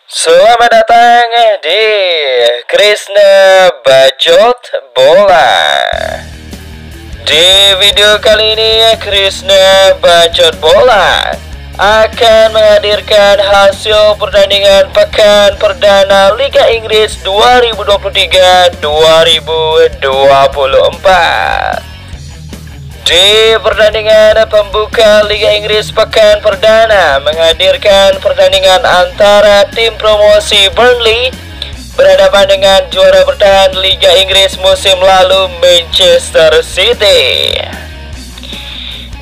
Selamat datang di Krisna Bacot Bola. Di video kali ini Krisna Bacot Bola akan menghadirkan hasil pertandingan pekan perdana Liga Inggris 2023-2024. Di pertandingan pembuka Liga Inggris pekan perdana menghadirkan pertandingan antara tim promosi Burnley berhadapan dengan juara bertahan Liga Inggris musim lalu Manchester City.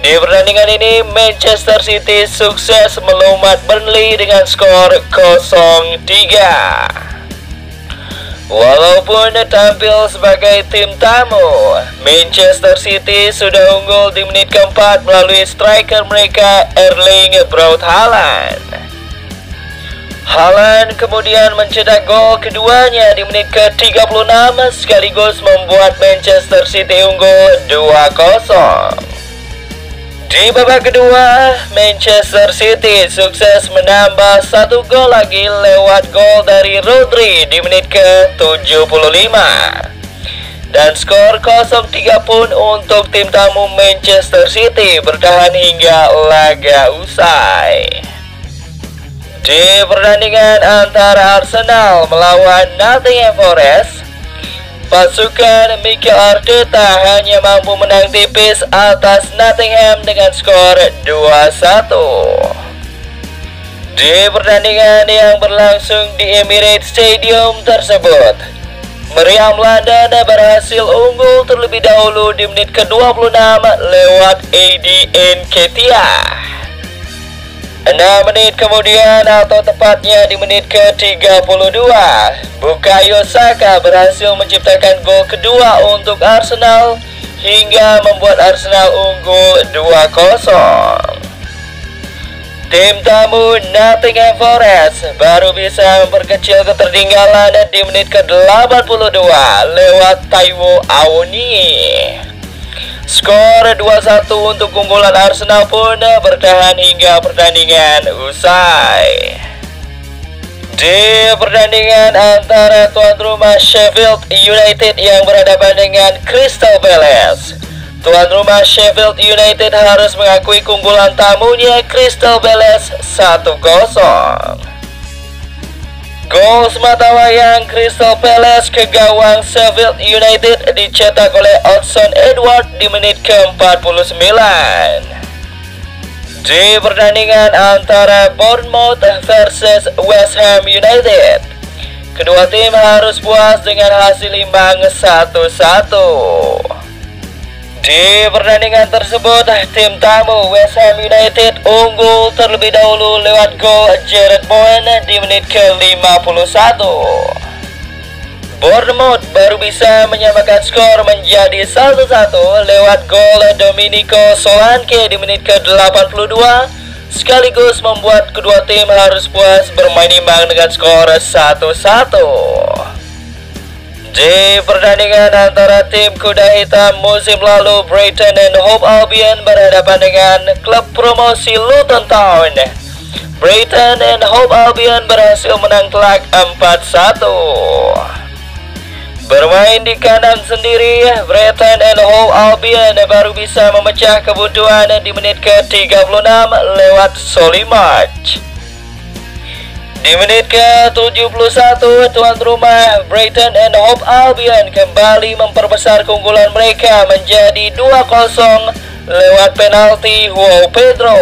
Di pertandingan ini Manchester City sukses melumat Burnley dengan skor 0-3. Walaupun tampil sebagai tim tamu, Manchester City sudah unggul di menit keempat melalui striker mereka Erling Braut Haaland. Haaland kemudian mencetak gol keduanya di menit ke-36 sekaligus membuat Manchester City unggul 2-0. Di babak kedua, Manchester City sukses menambah satu gol lagi lewat gol dari Rodri di menit ke-75. Dan skor 0-3 pun untuk tim tamu Manchester City bertahan hingga laga usai. Di pertandingan antara Arsenal melawan Nottingham Forest, pasukan Mikel Arteta hanya mampu menang tipis atas Nottingham dengan skor 2-1. Di pertandingan yang berlangsung di Emirates Stadium tersebut, meriam London berhasil unggul terlebih dahulu di menit ke-26 lewat Eddie Nketiah. 6 menit kemudian atau tepatnya di menit ke-32, Bukayo Saka berhasil menciptakan gol kedua untuk Arsenal hingga membuat Arsenal unggul 2-0. Tim tamu Nottingham Forest baru bisa memperkecil ketertinggalan di menit ke-82 lewat Taiwo Awoniyi. Skor 2-1 untuk keunggulan Arsenal pun bertahan hingga pertandingan usai. Di pertandingan antara tuan rumah Sheffield United yang berhadapan dengan Crystal Palace, tuan rumah Sheffield United harus mengakui keunggulan tamunya Crystal Palace 1-0. Gol sematawayang Crystal Palace ke gawang Sheffield United dicetak oleh Odsonne-Edouard di menit ke-49. Di pertandingan antara Bournemouth versus West Ham United, kedua tim harus puas dengan hasil imbang 1-1. Di pertandingan tersebut, tim tamu West Ham United unggul terlebih dahulu lewat gol Jarrod Bowen di menit ke-51. Bournemouth baru bisa menyamakan skor menjadi 1-1 lewat gol Domenico Solanke di menit ke-82, sekaligus membuat kedua tim harus puas bermain imbang dengan skor 1-1. Di pertandingan antara tim kuda hitam musim lalu Brighton and Hove Albion berhadapan dengan klub promosi Luton Town, Brighton and Hove Albion berhasil menang telak 4-1. Bermain di kandang sendiri, Brighton and Hove Albion baru bisa memecah kebuntuan di menit ke-36 lewat Solly March. Di menit ke-71, tuan rumah Brighton and Hove Albion kembali memperbesar keunggulan mereka menjadi 2-0 lewat penalti Joao Pedro.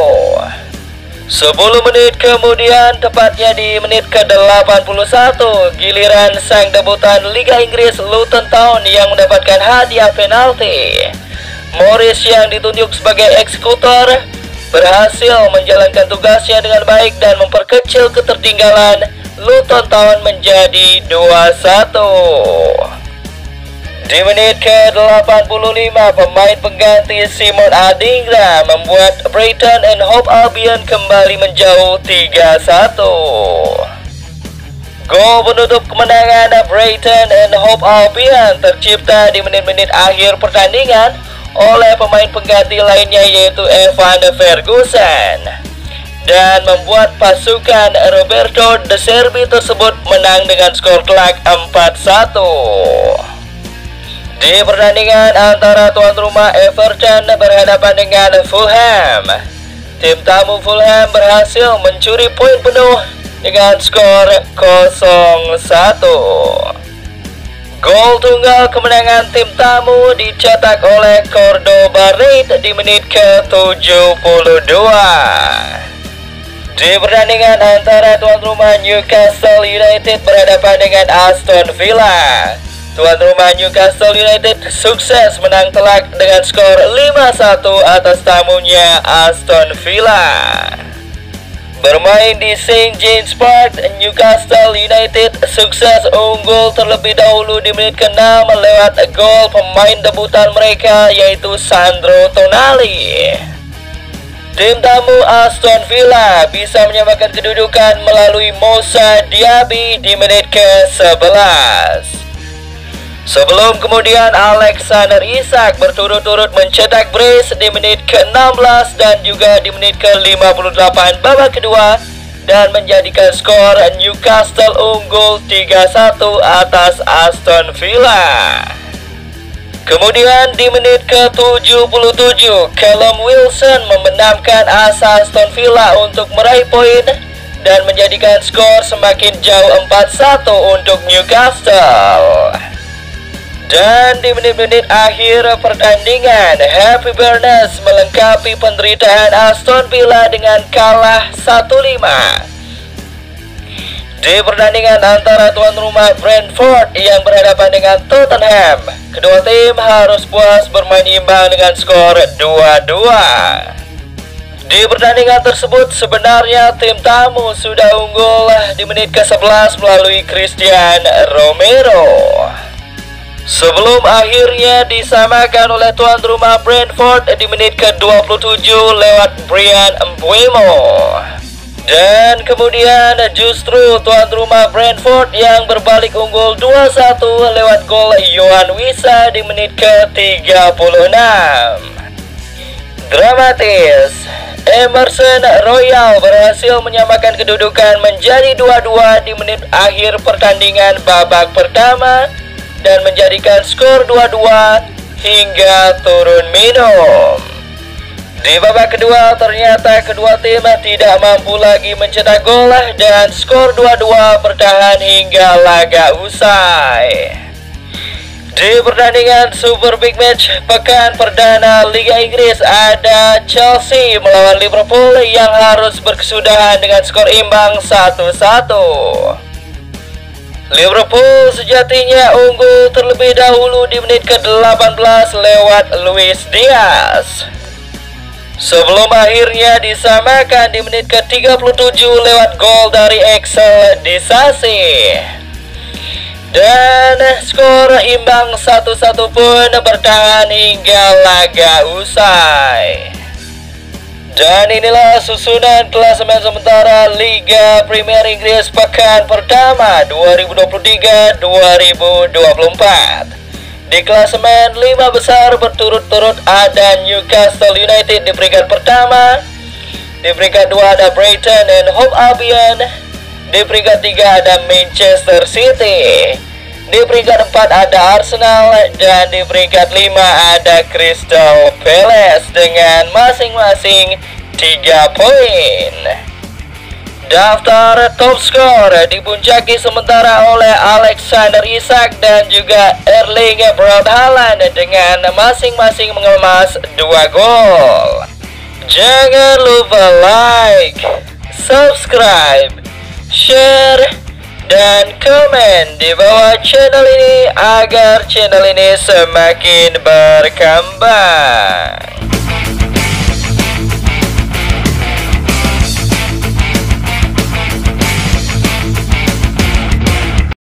10 menit kemudian, tepatnya di menit ke-81, giliran sang debutan Liga Inggris Luton Town yang mendapatkan hadiah penalti. Morris yang ditunjuk sebagai eksekutor berhasil menjalankan tugasnya dengan baik dan memperkecil ketertinggalan Luton Town menjadi 2-1. Di menit ke-85, pemain pengganti Simon Adingra membuat Brighton and Hove Albion kembali menjauh 3-1. Gol penutup kemenangan Brighton and Hove Albion tercipta di menit-menit akhir pertandingan oleh pemain pengganti lainnya yaitu Evan Ferguson. dan membuat pasukan Roberto De Zerbi tersebut menang dengan skor telak 4-1. Di pertandingan antara tuan rumah Everton berhadapan dengan Fulham, tim tamu Fulham berhasil mencuri poin penuh dengan skor 0-1. Gol tunggal kemenangan tim tamu dicetak oleh Cordoba Reid di menit ke-72. Di pertandingan antara tuan rumah Newcastle United berhadapan dengan Aston Villa, tuan rumah Newcastle United sukses menang telak dengan skor 5-1 atas tamunya Aston Villa. Bermain di St. James Park, Newcastle United sukses unggul terlebih dahulu di menit ke-6 lewat gol pemain debutan mereka yaitu Sandro Tonali. Tim tamu Aston Villa bisa menyamakan kedudukan melalui Moussa Diaby di menit ke-11. Sebelum kemudian Alexander Isak berturut-turut mencetak brace di menit ke-16 dan juga di menit ke-58 babak kedua dan menjadikan skor Newcastle unggul 3-1 atas Aston Villa. Kemudian di menit ke-77 Callum Wilson membenamkan asa Aston Villa untuk meraih poin dan menjadikan skor semakin jauh 4-1 untuk Newcastle. Dan di menit-menit akhir pertandingan, Happy Barnes melengkapi penderitaan Aston Villa dengan kalah 1-5. Di pertandingan antara tuan rumah Brentford yang berhadapan dengan Tottenham, kedua tim harus puas bermain imbang dengan skor 2-2. Di pertandingan tersebut sebenarnya tim tamu sudah unggul di menit ke-11 melalui Christian Romero. Sebelum akhirnya disamakan oleh tuan rumah Brentford di menit ke-27 lewat Bryan Mbeumo. Dan kemudian justru tuan rumah Brentford yang berbalik unggul 2-1 lewat gol Yohan Wissa di menit ke-36. Dramatis, Emerson Royal berhasil menyamakan kedudukan menjadi 2-2 di menit akhir pertandingan babak pertama dan menjadikan skor 2-2 hingga turun minum. Di babak kedua ternyata kedua tim tidak mampu lagi mencetak gol dan skor 2-2 bertahan hingga laga usai. Di pertandingan Super Big Match pekan perdana Liga Inggris ada Chelsea melawan Liverpool yang harus berkesudahan dengan skor imbang 1-1. Liverpool sejatinya unggul terlebih dahulu di menit ke-18 lewat Luis Diaz. Sebelum akhirnya disamakan di menit ke-37 lewat gol dari Axel Disasi. Dan skor imbang 1-1 pun bertahan hingga laga usai. Dan inilah susunan klasemen sementara Liga Premier Inggris pekan pertama 2023-2024. Di klasemen 5 besar berturut-turut ada Newcastle United di peringkat pertama. Di peringkat 2 ada Brighton and Hove Albion. Di peringkat 3 ada Manchester City. Di peringkat 4 ada Arsenal dan di peringkat 5 ada Crystal Palace dengan masing-masing 3 poin. Daftar top skor dipuncaki sementara oleh Alexander Isak dan juga Erling Braut Haaland dengan masing-masing mengemas 2 gol. Jangan lupa like, subscribe, share, dan komen di bawah channel ini agar channel ini semakin berkembang.